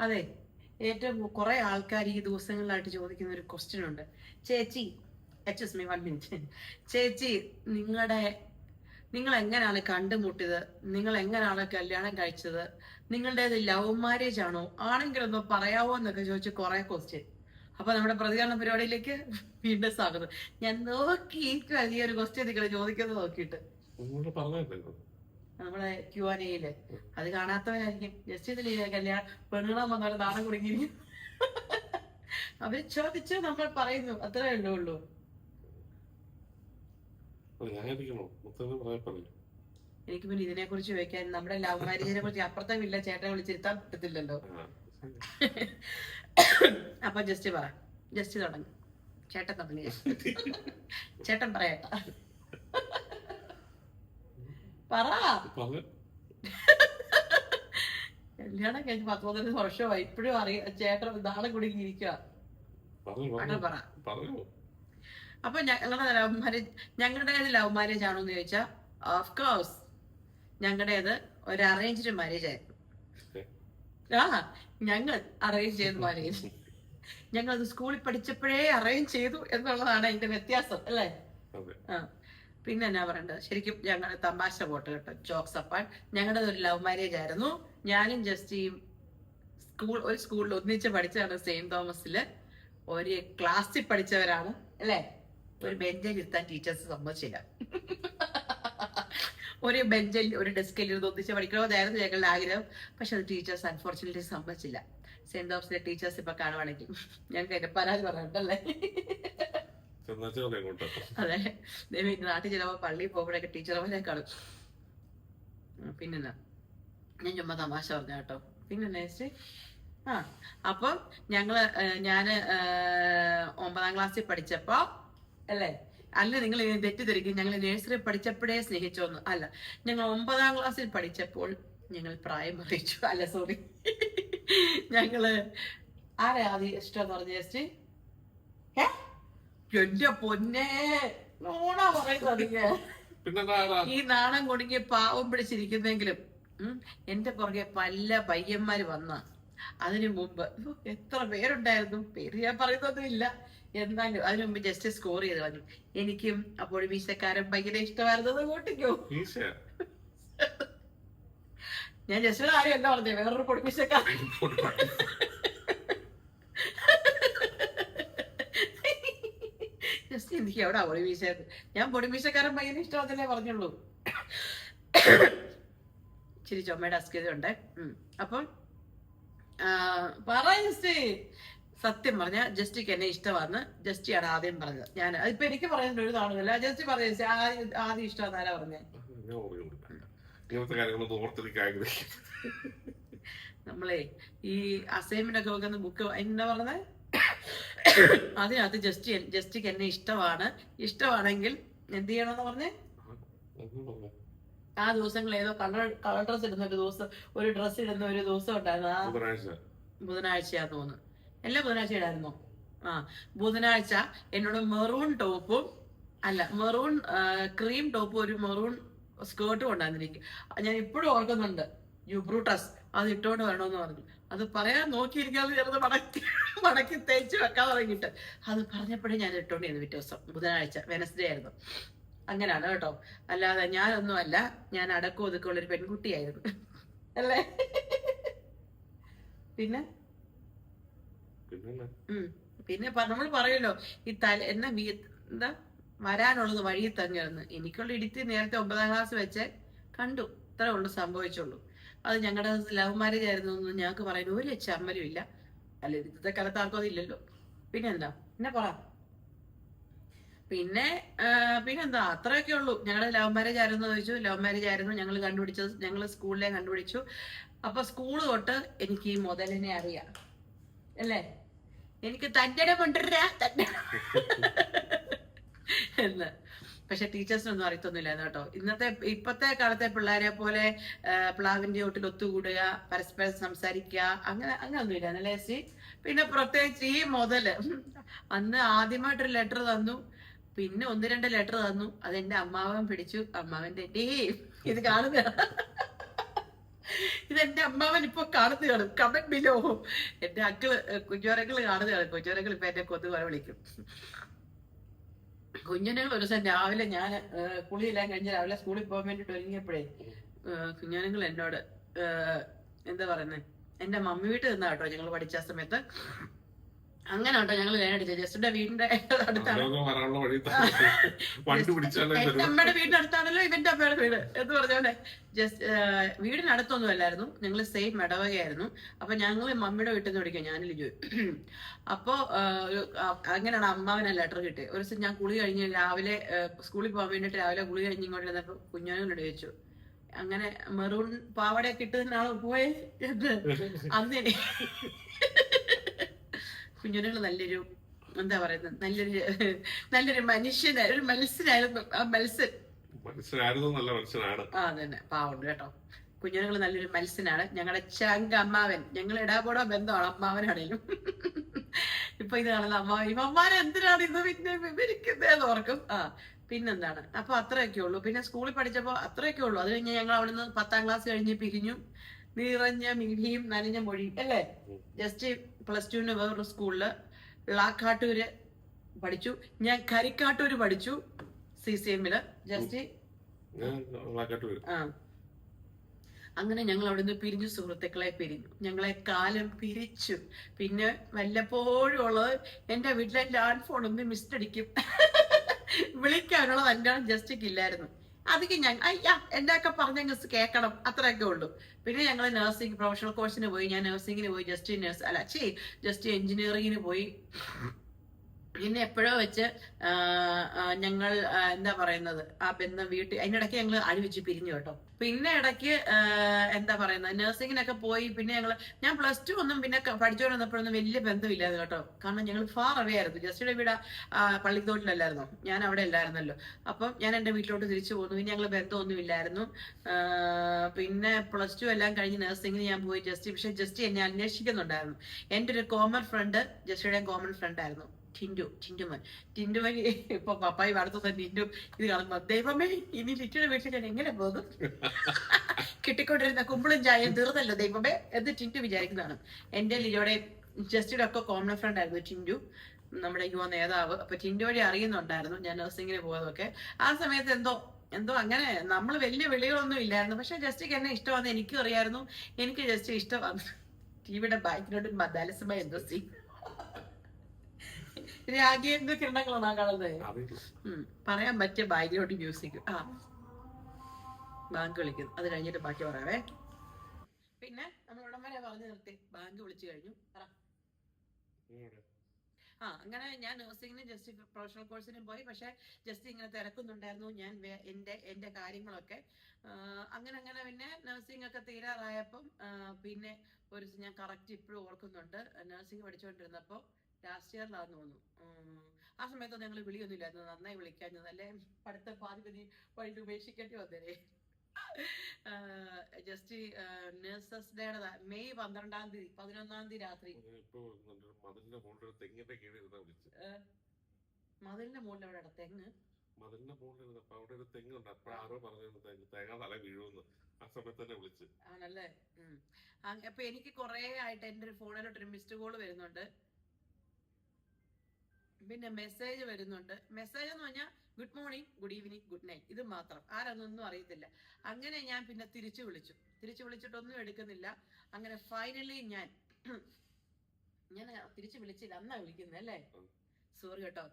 അതെ, ഏറ്റവും കുറെ ആൾക്കാർ ഈ ദിവസങ്ങളിലായിട്ട് ചോദിക്കുന്ന ഒരു ക്വസ്റ്റ്യൻ ഉണ്ട്. ചേച്ചി, എക്സ്ക്യൂസ് മീ 1 മിനിറ്റ്. ചേച്ചി, നിങ്ങൾ എങ്ങനെയാണ് കണ്ടുമുട്ടിയത്? നിങ്ങൾ എങ്ങനെയാണ് കല്യാണം കഴിച്ചത്? നിങ്ങളുടേത് ലവ് മാരേജ് ആണോ? ആണെങ്കിലൊന്ന് പറയാവോ എന്നൊക്കെ ചോദിച്ച് കുറെ ക്വസ്റ്റ്യൻ. അപ്പൊ നമ്മുടെ പ്രതികരണ പരിപാടിയിലേക്ക് വീണ്ടും സ്വാഗതം. ഞാൻ നോക്കി ഈ ഒരു ക്വസ്റ്റ്യൻ നിങ്ങൾ ചോദിക്കുന്നത് നോക്കിയിട്ട് നമ്മളെ Q&Aയില് അത് കാണാത്തവരായിരിക്കും. ജസ്റ്റ് ഇതിൽ കല്യാണം പെണ്ണുങ്ങളാൻ വന്നവരെ നാണം കുടുങ്ങിയിരിക്കും. അവര് ചോദിച്ചു നമ്മൾ പറയുന്നു, അത്രേ ഉള്ളൂ. എനിക്ക് പിന്നെ ഇതിനെ കുറിച്ച് ചോദിക്കാൻ, നമ്മുടെ ലവ് മാരേജിനെ കുറിച്ച് അപ്പുറത്തെ വില്ല ചേട്ടനെ വിളിച്ചിരുത്താൻ പറ്റത്തില്ലല്ലോ. അപ്പൊ ജസ്റ്റ് പറ, ജസ്റ്റ് തുടങ്ങി. ചേട്ടൻ തുടങ്ങി. ചേട്ടൻ പറയട്ടാ, പറ. കല്യാണം കഴിഞ്ഞ് 10-15 വർഷമായി, ഇപ്പോഴും ചേട്ടൻ നാളെ കുടുങ്ങിയിരിക്കുക. പറ. അപ്പൊ ഞങ്ങളുടേത് ലവ് മാരേജ് ആണോന്ന് ചോദിച്ചാ, ഓഫ് കോഴ്സ് ഞങ്ങളുടേത് ഒരു അറേഞ്ച്ഡ് മാരേജ് ആയിരുന്നു. ഞങ്ങൾ അറേഞ്ച് ചെയ്ത മാരേജ്. ഞങ്ങളത് സ്കൂളിൽ പഠിച്ചപ്പോഴേ അറേഞ്ച് ചെയ്തു എന്നുള്ളതാണ് അതിന്റെ വ്യത്യാസം, അല്ലേ? പിന്നെ എന്നാ പറയണ്ടത്, ശരിക്കും ഞങ്ങൾ തമാശ പോട്ട് കേട്ടോ, ജോക്സ് അപ്പാൻ. ഞങ്ങളുടെ ഒരു ലവ് മാരേജ് ആയിരുന്നു. ഞാനും ജസ്റ്റിയും ഒരു സ്കൂളിൽ ഒന്നിച്ച് പഠിച്ചതാണ്, സെയിന്റ് തോമസില്. ഒരു ക്ലാസ്സിൽ പഠിച്ചവരാണ്, അല്ലേ? ഒരു ബെഞ്ചിൽ ഇരുത്താൻ ടീച്ചേഴ്സ് സമ്മതിച്ചില്ല. ഒരു ബെഞ്ചിൽ ഒരു ഡെസ്കിൽ ഇരുന്ന് ഒന്നിച്ച് പഠിക്കണമെന്നായിരുന്നു ഞങ്ങളുടെ ആഗ്രഹം. പക്ഷെ അത് ടീച്ചേഴ്സ് അൺഫോർച്ചുനേറ്റ്ലി സമ്മതിച്ചില്ല. സെന്റ് തോമസിലെ ടീച്ചേഴ്സ് ഇപ്പൊ കാണുവാണെങ്കിൽ ഞങ്ങൾക്ക് എന്റെ പരാതി പറഞ്ഞിട്ടല്ലേ. അതെ, നാട്ടിൽ ചിലപ്പോ പള്ളിയിൽ പോകുമ്പോഴൊക്കെ ടീച്ചർമാരെ കാണും. പിന്നെന്നാ, ഞാൻ ചുമ്മാ തമാശ പറഞ്ഞ കേട്ടോ. പിന്നെ അപ്പം ഞാന് 9ാം ക്ലാസ്സിൽ പഠിച്ചപ്പോ, അല്ലേ? അല്ല, നിങ്ങൾ തെറ്റിദ്ധരിക്കും ഞങ്ങൾ നഴ്സറി പഠിച്ചപ്പോഴേ സ്നേഹിച്ചോന്ന്. അല്ല, ഞങ്ങൾ 9ാം ക്ലാസ്സിൽ പഠിച്ചപ്പോൾ ഞങ്ങൾ പ്രായം അറിയിച്ചു. അല്ല, സോറി, ഞങ്ങള് ആരെ ആദ്യം ഇഷ്ടം പറഞ്ഞ ജസ്റ്റ് എന്റെ പൊന്നെ നോണ പറയുന്നത്. ഈ നാണം കൊടുങ്ങിയ പാവം പിടിച്ചിരിക്കുന്നെങ്കിലും എന്റെ പുറകെ പല പയ്യന്മാര് വന്ന അതിനു മുമ്പ് എത്ര പേരുണ്ടായിരുന്നു, പേര് ഞാൻ പറയുന്നൊന്നും ഇല്ല. എന്നാലും അതിനു മുമ്പ് ജസ്റ്റ് സ്കോർ ചെയ്ത് പറഞ്ഞു. എനിക്കും അപ്പോൾ മീശക്കാരൻ ഭയങ്കര ഇഷ്ടമായിരുന്നത് കൂട്ടിക്കോ. ഞാൻ ജസ്റ്റ് കാര്യമല്ല പറഞ്ഞേ, വേറൊരു പൊടിമീശക്കാരൻ. ജസ്റ്റ് എനിക്ക് എവിടാ പൊടിമീശ? ഞാൻ പൊടിമീശക്കാരൻ ഭയങ്കര ഇഷ്ടമാണെന്നല്ലേ പറഞ്ഞുള്ളൂ. ഇച്ചിരി ചുമയുടെ അസ്കതയുണ്ട്. അപ്പം പറ ജസ്റ്റ്. സത്യം പറഞ്ഞ ജസ്റ്റിക്ക് എന്നെ ഇഷ്ടമാന്ന് ജസ്റ്റിയാണ് ആദ്യം പറഞ്ഞത്. ഞാൻ ഇപ്പൊ എനിക്ക് പറയുന്നത് ഒരു താണല്ല, ജസ്റ്റ് പറഞ്ഞ ആദ്യം ഇഷ്ടമാണെന്നാരാ പറഞ്ഞേ? നമ്മളെ ഈ അസൈൻമെന്റ് ഒക്കെ വെക്കുന്ന ബുക്ക് എന്നാ പറഞ്ഞത്, അതിനകത്ത് ജസ്റ്റിക്ക് എന്നെ ഇഷ്ടമാണെങ്കിൽ എന്ത് ചെയ്യണമെന്ന് പറഞ്ഞേ? ആ ദിവസങ്ങൾ ഏതോ കളർ ഡ്രസ് ഇടുന്ന ഒരു ദിവസം, ഒരു ഡ്രസ് ഇടുന്ന ഒരു ദിവസം ഉണ്ടായിരുന്നു. ആ ബുധനാഴ്ചയാന്ന് തോന്നുന്നു. എല്ലാ ബുധനാഴ്ച ഇടായിരുന്നോ? ബുധനാഴ്ച എന്നോട് മെറൂൺ ടോപ്പും മെറൂൺ ക്രീം ടോപ്പും ഒരു മെറൂൺ സ്കേർട്ടും ഉണ്ടായിരുന്നിരിക്കും. ഞാൻ ഇപ്പോഴും ഓർക്കുന്നുണ്ട്. ബ്രൂട്ടസ് അത് ഇട്ടോണ്ട് വരണമെന്ന് പറഞ്ഞു. അത് പറയാൻ നോക്കിയിരിക്കാതെ ചെറുത് മടക്കി തേച്ച് വെക്കാൻ തുടങ്ങിയിട്ട് അത് പറഞ്ഞപ്പോഴേ ഞാൻ ഇട്ടോണ്ടിരുന്നു. പിറ്റേ ദിവസം ബുധനാഴ്ച, വെനസ്ഡേ ആയിരുന്നു. അങ്ങനെയാണ് കേട്ടോ, അല്ലാതെ ഞാനൊന്നും അല്ല. ഞാൻ അടക്കം ഒതുക്കമുള്ള ഒരു പെൺകുട്ടിയായിരുന്നു, അല്ലേ? പിന്നെ നമ്മൾ പറയുമല്ലോ, ഈ എന്താ വരാനുള്ളത് വഴിയിൽ തന്നെയായിരുന്നു. എനിക്കുള്ള ഇടിത്തി നേരത്തെ 9ാം ക്ലാസ് വെച്ച് കണ്ടു, ഇത്രേ ഉള്ളു സംഭവിച്ചുള്ളൂ. അത് ഞങ്ങളുടെ ലവ് മാരേജ് ആയിരുന്നു എന്ന് ഞങ്ങൾക്ക് പറയാൻ ഒരു ചമ്മലും ഇല്ല. അല്ല, ഇന്നത്തെ കാലത്ത് ആർക്കും അതില്ലല്ലോ. പിന്നെന്താ പറ. പിന്നെന്താ, അത്രയൊക്കെ ഉള്ളൂ. ഞങ്ങളുടെ ലവ് മാരേജ് ആയിരുന്നു ചോദിച്ചു. ലവ് മാരേജ് ആയിരുന്നു. ഞങ്ങൾ കണ്ടുപിടിച്ചത് ഞങ്ങൾ സ്കൂളിലെ കണ്ടുപിടിച്ചു. അപ്പൊ സ്കൂള് തൊട്ട് എനിക്ക് ഈ മുതലിനെ അറിയാം, അല്ലേ? എനിക്ക് തന്റെ കൊണ്ടുവരാ തന്നെ എന്ന്. പക്ഷെ ടീച്ചേഴ്സിനൊന്നും അറിയത്തൊന്നുമില്ലായിരുന്നു കേട്ടോ. ഇപ്പത്തെ കാലത്തെ പിള്ളേരെ പോലെ പ്ലാവിന്റെ ചോട്ടിൽ ഒത്തുകൂടുക, പരസ്പരം സംസാരിക്കുക, അങ്ങനൊന്നും ഇല്ലാന്നല്ലേ ചേച്ചി? പിന്നെ പ്രത്യേകിച്ച് ഈ മുതല് അന്ന് ആദ്യമായിട്ടൊരു ലെറ്റർ തന്നു, പിന്നെ 1-2 ലെറ്റർ തന്നു. അതെന്റെ അമ്മാവൻ പിടിച്ചു. അമ്മാവന്റെ ഇത് കാണുക ഇതെന്റെ അമ്മാവൻ ഇപ്പൊ കാണുന്നതാണ്. Comment below. എന്റെ അങ്കിള് കുഞ്ഞോരങ്ങള് കാണുന്നതാണ്. കുഞ്ഞോരങ്ങൾ ഇപ്പൊ എന്റെ കൊതുക് വിളിക്കും. കുഞ്ഞുങ്ങൾ ഒരു ദിവസം രാവിലെ ഞാൻ കുളിയെല്ലാം കഴിഞ്ഞ് രാവിലെ സ്കൂളിൽ പോകാൻ വേണ്ടിട്ട് ഒരുങ്ങിയപ്പോഴേ കുഞ്ഞുങ്ങൾ എന്നോട് എന്താ പറയുന്നത്, എന്റെ മമ്മി വീട്ടിൽ നിന്നാ കേട്ടോ ഞങ്ങൾ പഠിച്ച സമയത്ത്. അങ്ങനെ കേട്ടോ ഞങ്ങൾ ലൈനടിച്ച ജസ്റ്റിന്റെ വീടിന്റെ അടുത്താണ്. എന്റെ അമ്മയുടെ വീടിന്റെ അടുത്താണല്ലോ ഇവന്റെ അമ്മയുടെ വീട് എന്ന് പറഞ്ഞോലെ. വീടിനടുത്തൊന്നും അല്ലായിരുന്നു, ഞങ്ങൾ സെയിം ഇടവകയായിരുന്നു. അപ്പൊ ഞങ്ങൾ മമ്മിയുടെ വീട്ടിൽ നിന്ന് വിളിക്കാം, ഞാനില്ല ജോയി. അപ്പോ അങ്ങനെയാണ് അമ്മാവനെ ലെറ്റർ കിട്ടിയത്. ഒരു ദിവസം ഞാൻ കുളി കഴിഞ്ഞ് രാവിലെ സ്കൂളിൽ പോകാൻ വേണ്ടിട്ട് രാവിലെ കുളി കഴിഞ്ഞ് ഇങ്ങോട്ട് ഇരുന്നപ്പോ കുഞ്ഞാനോട് ചോദിച്ചു, അങ്ങനെ മെറൂൺ പാവടയൊക്കെ ഇട്ടതിനാണോ പോയെ എന്ന്. അന്ന് കുഞ്ഞുങ്ങൾ നല്ലൊരു എന്താ പറയുന്നത്, നല്ലൊരു മനുഷ്യനായിരുന്നു, ഒരു മത്സ്യനായിരുന്നു. ആ അതന്നെ പാവുണ്ട് കേട്ടോ. കുഞ്ഞുങ്ങൾ നല്ലൊരു മത്സ്യനാണ്. ഞങ്ങളുടെ ചങ്ക അമ്മാവൻ, ഞങ്ങൾ ഇടാപോടോ ബന്ധമാണ് അമ്മാവനാണേലും. ഇപ്പൊ ഇത് കാണുന്ന അമ്മാവൻ എന്തിനാണ് ഇത് പിന്നെ വിവരിക്കുന്നതെന്ന് ഓർക്കും. പിന്നെന്താണ്, അപ്പൊ അത്രയൊക്കെ ഉള്ളൂ. പിന്നെ സ്കൂളിൽ പഠിച്ചപ്പോ അത്രയൊക്കെ ഉള്ളൂ. അത് കഴിഞ്ഞ് ഞങ്ങൾ അവിടുന്ന് 10ാം ക്ലാസ് കഴിഞ്ഞ് പിരിഞ്ഞു. നിറഞ്ഞ മിഴിയും നനഞ്ഞ മൊഴിയും അല്ലേ. ജസ്റ്റ് +2 വേറൊരു സ്കൂളില് ലാക്കാട്ടൂര് പഠിച്ചു. ഞാൻ കരിക്കാട്ടൂര് പഠിച്ചു CCMല്. ജസ്റ്റ് അങ്ങനെ ഞങ്ങൾ അവിടെ നിന്ന് പിരിഞ്ഞു, സുഹൃത്തുക്കളെ പിരിഞ്ഞു, ഞങ്ങളെ കാലം പിരിച്ചു. പിന്നെ വല്ലപ്പോഴും ഉള്ളത് എന്റെ വീട്ടിലെ ലാൻഡ് ഫോൺ ഒന്ന് മിസ്ഡടിക്കും, വിളിക്കാനുള്ള തന്നെയാണ് ജസ്റ്റിക്ക് ഇല്ലായിരുന്നു. അധികം ഞാൻ എന്റെ ഒക്കെ പറഞ്ഞ കേൾക്കണം, അത്രയൊക്കെ ഉള്ളൂ. പിന്നെ ഞങ്ങൾ നഴ്സിംഗ് പ്രൊഫഷണൽ കോഴ്സിന് പോയി. ഞാൻ നഴ്സിംഗിന് പോയി, ജസ്റ്റ് എഞ്ചിനീയറിംഗിന് പോയി. പിന്നെ എപ്പോഴോ വെച്ച് ഞങ്ങൾ എന്താ പറയുന്നത്, ആ ബന്ധം അതിനിടയ്ക്ക് ഞങ്ങൾ അഴിവെച്ച് പിരിഞ്ഞു കേട്ടോ. പിന്നെ ഇടയ്ക്ക് എന്താ പറയുന്നത്, നഴ്സിംഗിനൊക്കെ പോയി. പിന്നെ ഞാൻ +2 ഒന്നും പിന്നെ പഠിച്ചുകൊണ്ടിരുന്നപ്പോഴൊന്നും വലിയ ബന്ധമില്ലാതെ കേട്ടോ. കാരണം ഞങ്ങൾ ഫാർ അവേ ആയിരുന്നു. ജസ്റ്റിയുടെ വീട് പള്ളിത്തോട്ടിലല്ലായിരുന്നോ, ഞാൻ അവിടെ അല്ലായിരുന്നല്ലോ. അപ്പം ഞാൻ എന്റെ വീട്ടിലോട്ട് തിരിച്ചു പോന്നു. പിന്നെ ഞങ്ങൾ ബന്ധമൊന്നും ഇല്ലായിരുന്നു. പിന്നെ +2 എല്ലാം കഴിഞ്ഞ് നഴ്സിംഗിന് ഞാൻ പോയി. പക്ഷെ ജസ്റ്റ് എന്നെ അന്വേഷിക്കുന്നുണ്ടായിരുന്നു. എന്റെ ഒരു കോമൺ ഫ്രണ്ട്, ജസ്റ്റിയുടെ കോമൺ ഫ്രണ്ട് ആയിരുന്നു ടിൻറ്റുമോൻ. ഇപ്പൊ പപ്പായി വളർത്തുന്ന ടിൻറ്റു ഇത് കാണുമ്പോ, ദൈവമേ ഇനി ലിറ്റിയുടെ വീട്ടിൽ ഞാൻ എങ്ങനെ പോകും, കിട്ടിക്കൊണ്ടിരുന്ന കുമ്പിളും ചായയും തീർന്നല്ലോ ദൈവമേ എന്ന് ടിൻറ്റു വിചാരിക്കുന്നതാണ്. എന്റെ ലിജോടെ ജസ്റ്റിയുടെ ഒക്കെ കോമൺ ഫ്രണ്ട് ആയിരുന്നു ടിൻറ്റു, നമ്മുടെ യുവ നേതാവ്. അപ്പൊ ടിൻറ്റു വഴി അറിയുന്നുണ്ടായിരുന്നു ഞാൻ നഴ്സിംഗിന് പോയതൊക്കെ. ആ സമയത്ത് എന്തോ അങ്ങനെ നമ്മൾ വലിയ വിളികളൊന്നും ഇല്ലായിരുന്നു. പക്ഷെ ജസ്റ്റിക്ക് എന്നെ ഇഷ്ടമാണെന്ന് എനിക്കും അറിയായിരുന്നു. എനിക്ക് ജസ്റ്റ് ഇഷ്ടമാണ്. ടിവിയുടെ ബാക്കിലോട്ട് മദാലസമ എന്തോ സീ രാഗേന്ദ്ര കിരണങ്ങളാണ് ആ കാണുന്നത്. പറയാൻ പറ്റിയ ബാക്ക്ഗ്രൗണ്ട് മ്യൂസിക്. ബാങ്ക് വിളിക്കുന്നു, അത് കഴിഞ്ഞിട്ട് ബാക്കി പറയാവേ. പിന്നെ നമ്മൾ ഇവിടം വരെ പറഞ്ഞു നിർത്തി. ബാങ്ക് വിളിച്ചു കഴിഞ്ഞു. അങ്ങനെ ഞാൻ നഴ്സിംഗിന് ജസ്റ്റ് പ്രൊഫഷണൽ കോഴ്സിനും പോയി. പക്ഷെ ജസ്റ്റ് ഇങ്ങനെ തിരക്കുന്നുണ്ടായിരുന്നു ഞാൻ എന്റെ കാര്യങ്ങളൊക്കെ. അങ്ങനെ പിന്നെ നഴ്സിംഗ് ഒക്കെ തീരാറായപ്പം പിന്നെ ഒരു ഞാൻ കറക്റ്റ് ഇപ്പോഴും ഓർക്കുന്നുണ്ട്, നഴ്സിംഗ് പഠിച്ചുകൊണ്ടിരുന്നപ്പോ ലാസ്റ്റ് ഇയറിലാന്ന് തോന്നുന്നു. ആ സമയത്തൊന്നും ഞങ്ങൾ വിളിയൊന്നും ഇല്ലായിരുന്നു. നന്നായി വിളിക്കാഞ്ഞത് അല്ലെ, പഠിത്ത പാതിപതി വഴി ഉപേക്ഷിക്കേണ്ടി വന്നേ. ജസ്റ്റ് നഴ്സസ് ഡേയുടെ മെയ് 12-ാം തീയതി 11-ാം തീയതി രാത്രി. മതിലിന്റെ മുകളിൽ എവിടെ തെങ്ങ്? മതിലിന്റെ മുകളിൽ അവിടെ ഒരു തെങ്ങുണ്ട്. അപ്പൊ ആരോ പറഞ്ഞു തേങ്ങ തല വീഴുമെന്ന്. ആ സമയത്ത് തന്നെ വിളിച്ചു ആണല്ലേ. അപ്പൊ എനിക്ക് കുറെ ആയിട്ട് എന്റെ ഒരു ഫോണിലോട്ട് ഒരു മിസ്ഡ് കോള് വരുന്നുണ്ട്, പിന്നെ മെസ്സേജ് വരുന്നുണ്ട്. മെസ്സേജ് എന്ന് പറഞ്ഞാൽ good morning, good evening, good night, ഇത് മാത്രം. ആരാന്നൊന്നും അറിയത്തില്ല. അങ്ങനെ ഞാൻ പിന്നെ തിരിച്ചു വിളിച്ചിട്ടൊന്നും എടുക്കുന്നില്ല. അങ്ങനെ ഫൈനലി ഞാൻ തിരിച്ചു വിളിച്ചില്ല. അന്നാ വിളിക്കുന്നത് അല്ലേ, സോറി കേട്ടോ,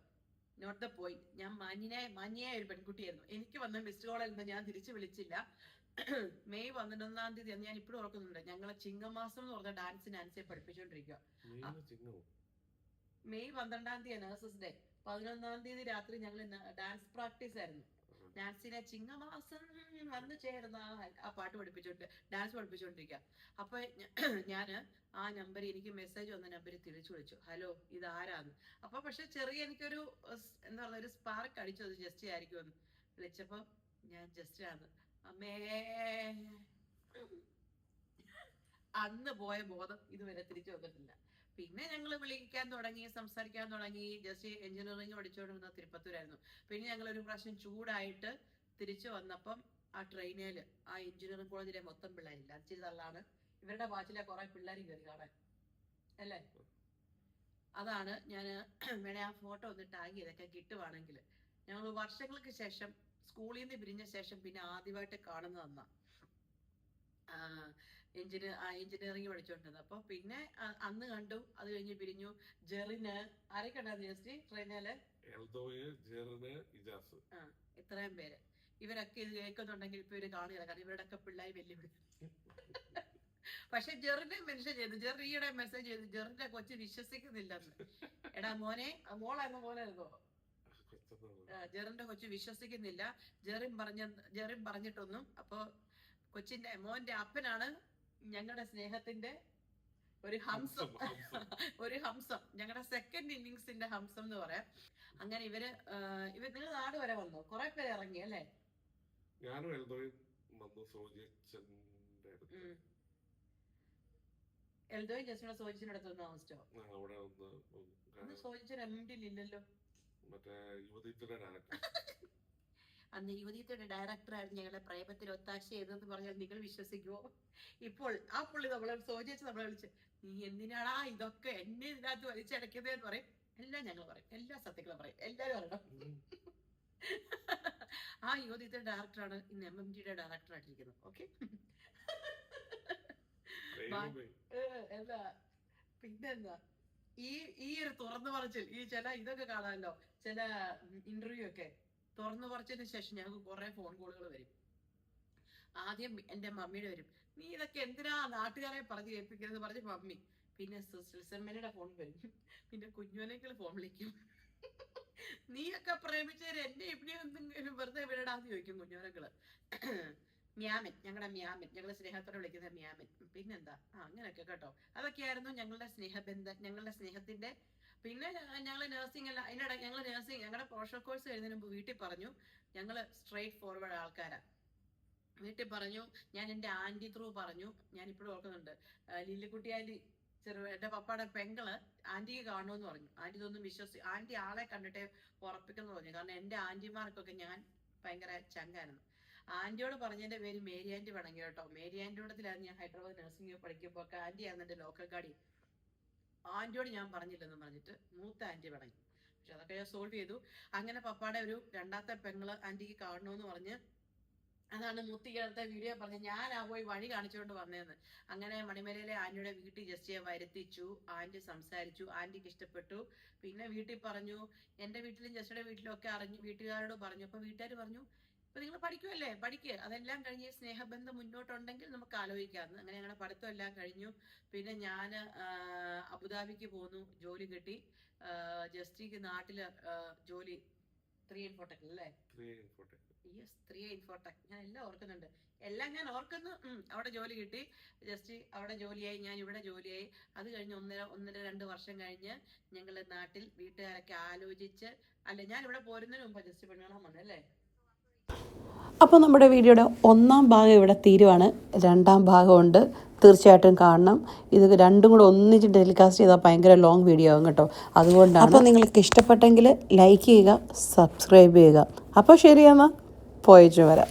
നോട്ട് ദ പോയിന്റ്. ഞാൻ മാന്യയായ ഒരു പെൺകുട്ടിയായിരുന്നു. എനിക്ക് വന്ന മിസ്ഡ് കോൾ ആയിരുന്നു, ഞാൻ തിരിച്ചു വിളിച്ചില്ല. മെയ് 11-ാം തീയതി അന്ന് ഞാൻ ഇപ്പോഴും ഓർക്കുന്നുണ്ട്. ഞങ്ങളെ ചിങ്ങമാസം എന്ന് പറഞ്ഞ നാൻസിയെ പഠിപ്പിച്ചോണ്ടിരിക്കുക. മെയ് 12-ാം തീയതി നഴ്സസ് ഡേ. 11-ാം തീയതി രാത്രി ഞങ്ങൾ ഡാൻസ് പ്രാക്ടീസ് ആയിരുന്നു. നാൻസിനെ ചിങ്ങമാസം വന്നു ചേർന്ന ആ പാട്ട് ഡാൻസ് പഠിപ്പിച്ചോണ്ടിരിക്കുക. അപ്പൊ ഞാന് ആ നമ്പർ, എനിക്ക് മെസ്സേജ് വന്ന നമ്പറിൽ തിരിച്ചു വിളിച്ചു, ഹലോ ഇത് ആരാന്ന്. അപ്പൊ പക്ഷെ എനിക്കൊരു എന്താ പറയുക, ഒരു സ്പാർക്ക് അടിച്ചത് ജസ്റ്റ് ആയിരിക്കുമെന്ന്. വിളിച്ചപ്പോ ഞാൻ ജസ്റ്റ് ആണ്. അമ്മേ, അന്ന് പോയ ബോധം ഇതുവരെ തിരിച്ചു വന്നിട്ടില്ല. പിന്നെ ഞങ്ങൾ വിളിക്കാൻ തുടങ്ങി, സംസാരിക്കാൻ തുടങ്ങി. ജസ്റ്റ് എഞ്ചിനീയറിംഗ് പഠിച്ചുകൊണ്ടിരുന്ന തിരുപ്പത്തൂരായിരുന്നു. പിന്നെ ഞങ്ങൾ ഒരു പ്രാവശ്യം ചൂടായിട്ട് തിരിച്ചു വന്നപ്പം ആ ട്രെയിനിൽ ആ എഞ്ചിനീയറിംഗ് കോളേജിലെ മൊത്തം പിള്ളേരില്ല, അച്ചിരി തള്ളാണ്. ഇവരുടെ ബാച്ചിലെ കുറെ പിള്ളേർ കയറി കാണാൻ അല്ലേ. അതാണ് ഞാൻ വേണേ ആ ഫോട്ടോ ഒന്ന് ടാഗ് ചെയ്തൊക്കെ കിട്ടുവാണെങ്കിൽ. ഞങ്ങൾ വർഷങ്ങൾക്ക് ശേഷം സ്കൂളിൽ നിന്ന് പിരിഞ്ഞ ശേഷം പിന്നെ ആദ്യമായിട്ട് കാണുന്നതെന്നാ എഞ്ചിനീയറിംഗ് പഠിച്ചോണ്ടിരുന്നത്. അപ്പൊ പിന്നെ അന്ന് കണ്ടു, അത് കഴിഞ്ഞ് പിരിഞ്ഞു. ജെറിന് ആരൊക്കെ ഉണ്ടായിരുന്നു ജസ്റ്റ് ട്രെയിനില്? ഇത്രയും പേര്. ഇവരൊക്കെ ഇത് കേൾക്കുന്നുണ്ടെങ്കിൽ ഇപ്പൊ ഇവര് കാണുക, കാരണം ഇവരുടെയൊക്കെ പിള്ളേർ വെല്ലുവിളി. പക്ഷെ ജെറിനെ മെൻഷൻ ചെയ്തു, ജെറിയുടെ മെസ്സേജ് ചെയ്തു, ജെറിന്റെ കൊച്ചു വിശ്വസിക്കുന്നില്ലെന്ന്. എടാ മോനെ, മോളായിരുന്നു മോനായിരുന്നോ? ജെറിന്റെ കൊച്ചു വിശ്വസിക്കുന്നില്ല. ജെറിൻ പറഞ്ഞിട്ടൊന്നും. അപ്പൊ കൊച്ചിന്റെ മോന്റെ അപ്പനാണ് ഞങ്ങളുടെ സ്നേഹത്തിന്റെ ഒരു ഹംസം, ഒരു ഹംസം, ഞങ്ങളുടെ സെക്കൻഡ് ഇന്നിങ്സിന്റെ ഹംസം എന്ന് പറയാം. അങ്ങനെ ഇവര് നിങ്ങൾ നാട് വരെ വന്നു, കുറെ പേര് ഇറങ്ങി അല്ലേ? ഞാനും എൽദോയും ജസ്റ്റിനെ സോജിച്ചിന്റെ അടുത്ത് വന്ന് താമസിച്ചോ? സോജിച്ചൻ എംഡിയിലില്ലല്ലോ. അന്ന് യുവതീയത്തിന്റെ ഡയറക്ടറായിരുന്നു ഞങ്ങളെ പ്രേമത്തിൽ ഒത്താശ ചെയ്തെന്ന് പറഞ്ഞാൽ നിങ്ങൾ വിശ്വസിക്കുമോ? ഇപ്പോൾ ആ പുള്ളി നമ്മളെ സോജിച്ച് നമ്മളെ വിളിച്ച്, നീ എന്തിനാടാ ഇതൊക്കെ എന്നെ ഇതിനകത്ത് വലിച്ചടയ്ക്കുന്നതെന്ന് പറയും. എല്ലാം ഞങ്ങൾ പറയും, എല്ലാ സത്യങ്ങളും പറയും, എല്ലാരും അറിയണം. ആ യുവതീയത്തിന്റെ ഡയറക്ടറാണ് ഇന്ന് MMDയുടെ ഡയറക്ടറായിട്ടിരിക്കുന്നത്. ഓക്കെ, പിന്നെന്താ ഈ ഒരു തുറന്നു പറച്ചിൽ, ഈ ചില ഇതൊക്കെ കാണാമല്ലോ, ചില ഇന്റർവ്യൂ ഒക്കെ തുറന്നു പറച്ചതിന് ശേഷം ഞങ്ങൾക്ക് കുറെ ഫോൺ കോളുകൾ വരും. ആദ്യം എന്റെ മമ്മിയുടെ വരും, നീ ഇതൊക്കെ എന്തിനാ നാട്ടുകാരെ പറഞ്ഞു കേൾപ്പിക്കുന്നത് പറഞ്ഞ് മമ്മി. പിന്നെ സുൽസമ്മയുടെ ഫോൺ വരും, പിന്നെ കുഞ്ഞുവനേക്കൾ ഫോൺ വിളിക്കും. നീയൊക്കെ പ്രേമിച്ചവര് എന്നെ ഇവിടെ എന്തെങ്കിലും വെറുതെ വിടടാന്ന് ചോദിക്കും കുഞ്ഞുവനക്കള്. മ്യാമൻ, ഞങ്ങളുടെ സ്നേഹത്തോടെ വിളിക്കുന്ന മ്യാമൻ. പിന്നെന്താ, അങ്ങനെയൊക്കെ കേട്ടോ. അതൊക്കെയായിരുന്നു ഞങ്ങളുടെ സ്നേഹബന്ധം, ഞങ്ങളുടെ സ്നേഹത്തിന്റെ. പിന്നെ ഞങ്ങള് നഴ്സിംഗ് അല്ല, അതിനിടെ ഞങ്ങള് നഴ്സിംഗ്, ഞങ്ങളുടെ പ്രൊഫഷണൽ കോഴ്സ് കഴിഞ്ഞതിന് മുമ്പ് വീട്ടിൽ പറഞ്ഞു ഞങ്ങള് സ്ട്രേറ്റ് ഫോർവേഡ് ആൾക്കാരാ. വീട്ടിൽ പറഞ്ഞു, ഞാൻ എന്റെ ആന്റി ത്രൂ പറഞ്ഞു. ഞാൻ ഇപ്പോഴും ഓർക്കുന്നുണ്ട്, ലില്ലിക്കുട്ടി ആന്റി, എന്റെ പപ്പയുടെ പെങ്ങള് ആന്റിക്ക് കാണുമെന്ന് പറഞ്ഞു. ആന്റി ഇതൊന്നും ആന്റി ആളെ കണ്ടിട്ടേ ഉറപ്പിക്കുന്നു പറഞ്ഞു. കാരണം എന്റെ ആന്റിമാർക്കൊക്കെ ഞാൻ ഭയങ്കര ചങ്കായിരുന്നു. ആന്റിയോട് പറഞ്ഞതിന്റെ പേര് മേരി ആന്റി വണങ്ങി കേട്ടോ. മേരി ആന്റിയോടത്തിലായിരുന്നു ഞാൻ ഹൈദരാബാദ് നഴ്സിംഗ് പഠിക്കുമ്പോ ഒക്കെ. ആന്റി ആയിരുന്നു എന്റെ ലോക്കൽ ഗാഡി. ആന്റിയോട് ഞാൻ പറഞ്ഞില്ലെന്ന് പറഞ്ഞിട്ട് മൂത്ത ആന്റി വണങ്ങി. പക്ഷെ അതൊക്കെ ഞാൻ സോൾവ് ചെയ്തു. അങ്ങനെ പപ്പാടെ ഒരു രണ്ടാമത്തെ പെങ്ങള് ആന്റിക്ക് കാണണമെന്ന് പറഞ്ഞ്, അതാണ് മുത്തിക്കടുത്ത വീഡിയോ പറഞ്ഞത്, ഞാനാ പോയി വഴി കാണിച്ചുകൊണ്ട് വന്നതെന്ന്. അങ്ങനെ മണിമലയിലെ ആന്റിയുടെ വീട്ടിൽ ജസ്റ്റിയെ വരുത്തിച്ചു. ആന്റി സംസാരിച്ചു, ആന്റിക്ക് ഇഷ്ടപ്പെട്ടു. പിന്നെ വീട്ടിൽ പറഞ്ഞു, എന്റെ വീട്ടിലും ജസ്റ്റിയുടെ വീട്ടിലും ഒക്കെ അറിഞ്ഞു, വീട്ടുകാരോട് പറഞ്ഞു. അപ്പൊ വീട്ടുകാർ പറഞ്ഞു, ഇപ്പൊ നിങ്ങൾ പഠിക്കുമല്ലേ, പഠിക്കുക, അതെല്ലാം കഴിഞ്ഞ് സ്നേഹബന്ധം മുന്നോട്ടുണ്ടെങ്കിൽ നമുക്ക് ആലോചിക്കാമെന്ന്. അങ്ങനെ ഞങ്ങളുടെ പഠിത്തം എല്ലാം കഴിഞ്ഞു. പിന്നെ ഞാൻ അബുദാബിക്ക് പോന്നു, ജോലി കിട്ടി. ജസ്റ്റിക്ക് നാട്ടില് ജോലി 3 Infotech അല്ലേ? Yes, 3 Infotech. ഞാൻ എല്ലാം ഓർക്കുന്നുണ്ട്, എല്ലാം ഞാൻ ഓർക്കുന്നു. അവിടെ ജോലി കിട്ടി. ജസ്റ്റ് അവിടെ ജോലിയായി, ഞാൻ ഇവിടെ ജോലിയായി. അത് കഴിഞ്ഞ് 1.5-2 വർഷം കഴിഞ്ഞ് ഞങ്ങള് നാട്ടിൽ വീട്ടുകാരൊക്കെ ആലോചിച്ച്, അല്ലെ ഞാൻ ഇവിടെ പോരുന്നതിന് മുമ്പ് ജസ്റ്റ് പെണ്ണുകാണാൻ വന്നല്ലേ. അപ്പോൾ നമ്മുടെ വീഡിയോയുടെ 1ാം ഭാഗം ഇവിടെ തീരുവാണ്. 2ാം ഭാഗമുണ്ട്, തീർച്ചയായിട്ടും കാണണം. ഇത് രണ്ടും കൂടെ ഒന്നിച്ച് ടെലികാസ്റ്റ് ചെയ്താൽ ഭയങ്കര ലോങ് വീഡിയോ ആകും കേട്ടോ. അതുകൊണ്ടാണ്. അപ്പോൾ നിങ്ങൾക്ക് ഇഷ്ടപ്പെട്ടെങ്കിൽ ലൈക്ക് ചെയ്യുക, സബ്സ്ക്രൈബ് ചെയ്യുക. അപ്പോൾ ശരിയെന്നാൽ പോയിച്ചു വരാം.